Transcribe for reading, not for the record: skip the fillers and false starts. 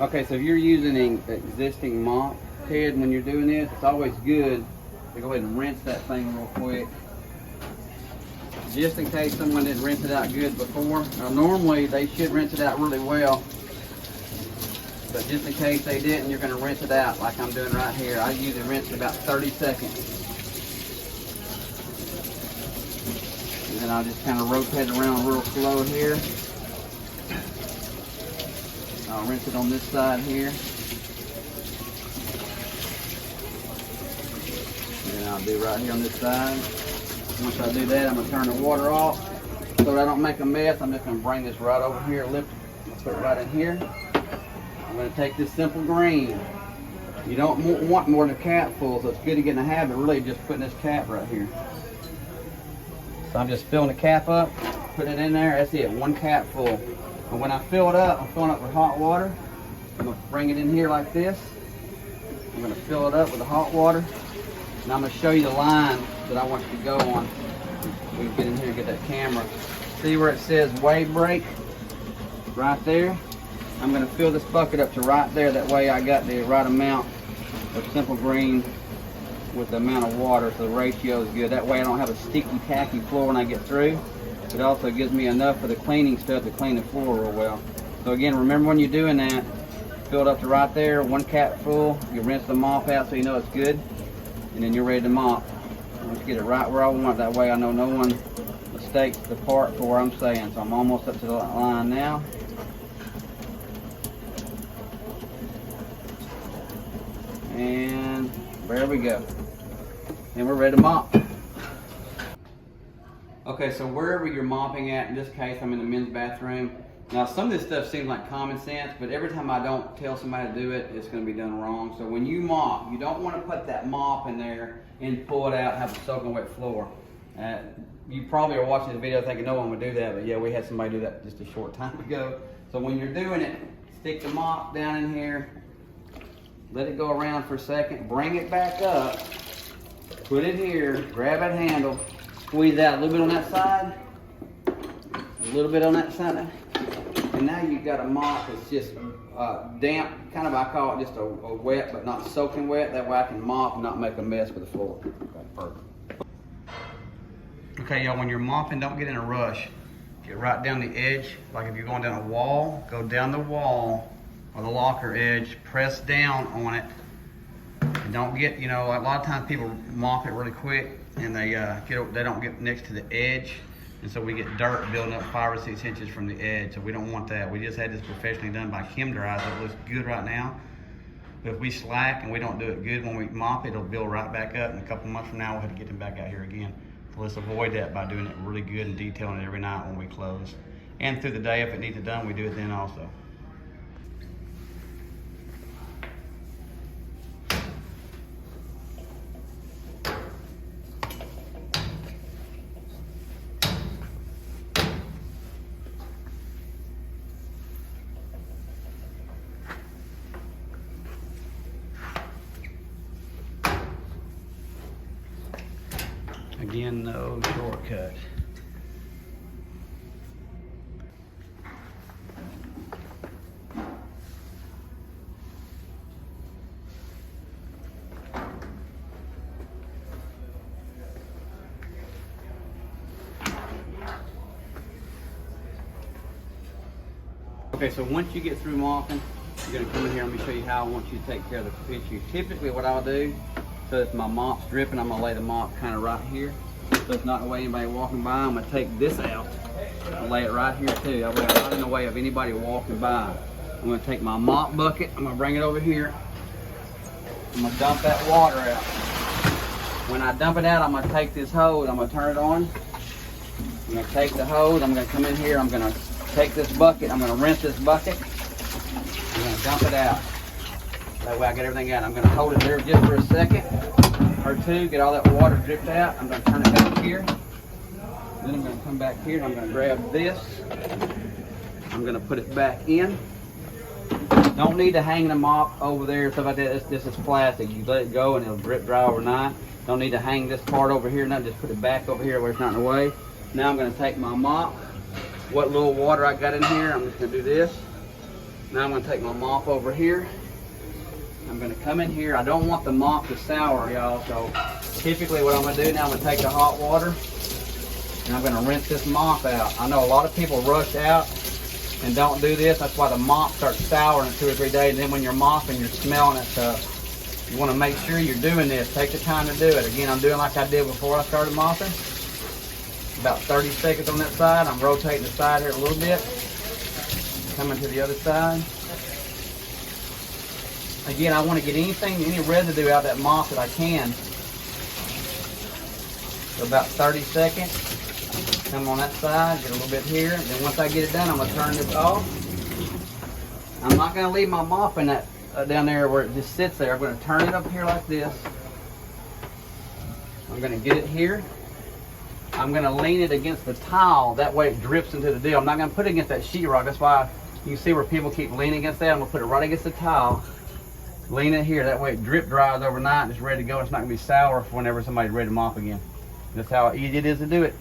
Okay, so if you're using an existing mop head when you're doing this, it's always good to go ahead and rinse that thing real quick. Just in case someone didn't rinse it out good before. Now normally they should rinse it out really well. But just in case they didn't, you're gonna rinse it out like I'm doing right here. I usually rinse it about 30 seconds. And then I'll just kind of rotate it around real slow here. I'll rinse it on this side here. And I'll do right here on this side. Once I do that, I'm gonna turn the water off so that I don't make a mess. I'm just gonna bring this right over here, lift it, put it right in here. I'm gonna take this Simple Green. You don't want more than a cap full, so it's good to get in the habit of really just putting this cap right here. So I'm just filling the cap up, putting it in there. That's it, one cap full. And when I fill it up, I'm filling it with hot water. I'm gonna bring it in here like this. I'm gonna fill it up with the hot water. And I'm gonna show you the line that I want you to go on. We can get in here and get that camera. See where it says wave break? Right there. I'm gonna fill this bucket up to right there. That way I got the right amount of Simple Green with the amount of water, so the ratio is good. That way I don't have a sticky, tacky floor when I get through. It also gives me enough for the cleaning stuff to clean the floor real well. So again, remember when you're doing that, fill it up to right there, one cap full. You rinse the mop out so you know it's good, and then you're ready to mop. Let's get it right where I want. That way I know no one mistakes the part for where I'm saying. So I'm almost up to the line now. And there we go. And we're ready to mop. Okay, so wherever you're mopping at, in this case I'm in the men's bathroom. Now some of this stuff seems like common sense, but every time I don't tell somebody to do it, it's going to be done wrong. So when you mop, you don't want to put that mop in there and pull it out and have a soaking wet floor. You probably are watching this video thinking no one would do that, but yeah, we had somebody do that just a short time ago. So when you're doing it, stick the mop down in here, let it go around for a second, bring it back up, put it here, grab that handle, squeeze out a little bit on that side, a little bit on that side, and now you've got a mop that's just damp, kind of I call it just a wet but not soaking wet. That way I can mop and not make a mess with the floor. Okay, perfect. Okay, y'all, when you're mopping, don't get in a rush. Get right down the edge. Like if you're going down a wall, go down the wall or the locker edge, press down on it. And don't get, you know, a lot of times people mop it really quick and they don't get next to the edge. And so we get dirt building up 5 or 6 inches from the edge. So we don't want that. We just had this professionally done by Chemdry, so it looks good right now. But if we slack and we don't do it good when we mop it, it'll build right back up. And a couple months from now, we'll have to get them back out here again. So let's avoid that by doing it really good and detailing it every night when we close. And through the day, if it needs it done, we do it then also. Again, no shortcut. Okay, so once you get through mopping, you're gonna come in here and let me show you how I want you to take care of the issue. Typically what I'll do, so if my mop's dripping, I'm gonna lay the mop kind of right here. So it's not in the way of anybody walking by. I'm gonna take this out and lay it right here too. That way I'm not in the way of anybody walking by. I'm gonna take my mop bucket, I'm gonna bring it over here. I'm gonna dump that water out. When I dump it out, I'm gonna take this hose, I'm gonna turn it on. I'm gonna take the hose, I'm gonna come in here, I'm gonna take this bucket, I'm gonna rinse this bucket. I'm gonna dump it out. That way I get everything out. I'm gonna hold it there just for a second or two, get all that water dripped out. I'm gonna turn it back here. Then I'm gonna come back here and I'm gonna grab this. I'm gonna put it back in. Don't need to hang the mop over there, stuff like that. This is plastic. You let it go and it'll drip dry overnight. Don't need to hang this part over here. Now just put it back over here where it's not in the way. Now I'm gonna take my mop. What little water I got in here, I'm just gonna do this. Now I'm gonna take my mop over here. I'm gonna come in here. I don't want the mop to sour, y'all, so typically what I'm gonna do now, I'm gonna take the hot water and I'm gonna rinse this mop out. I know a lot of people rush out and don't do this. That's why the mop starts souring in 2 or 3 days. And then when you're mopping, you're smelling it stuff. You wanna make sure you're doing this. Take the time to do it. Again, I'm doing like I did before I started mopping. About 30 seconds on that side. I'm rotating the side here a little bit. Coming to the other side. Again, I want to get any residue out of that mop that I can. So about 30 seconds. Come on that side, get a little bit here. And then once I get it done, I'm going to turn this off. I'm not going to leave my mop in that down there where it just sits there. I'm going to turn it up here like this. I'm going to get it here. I'm going to lean it against the tile. That way it drips into the deal. I'm not going to put it against that sheetrock. That's why you see where people keep leaning against that. I'm going to put it right against the tile. Lean it here. That way it drip dries overnight and it's ready to go. It's not going to be sour for whenever somebody's ready to mop again. That's how easy it is to do it.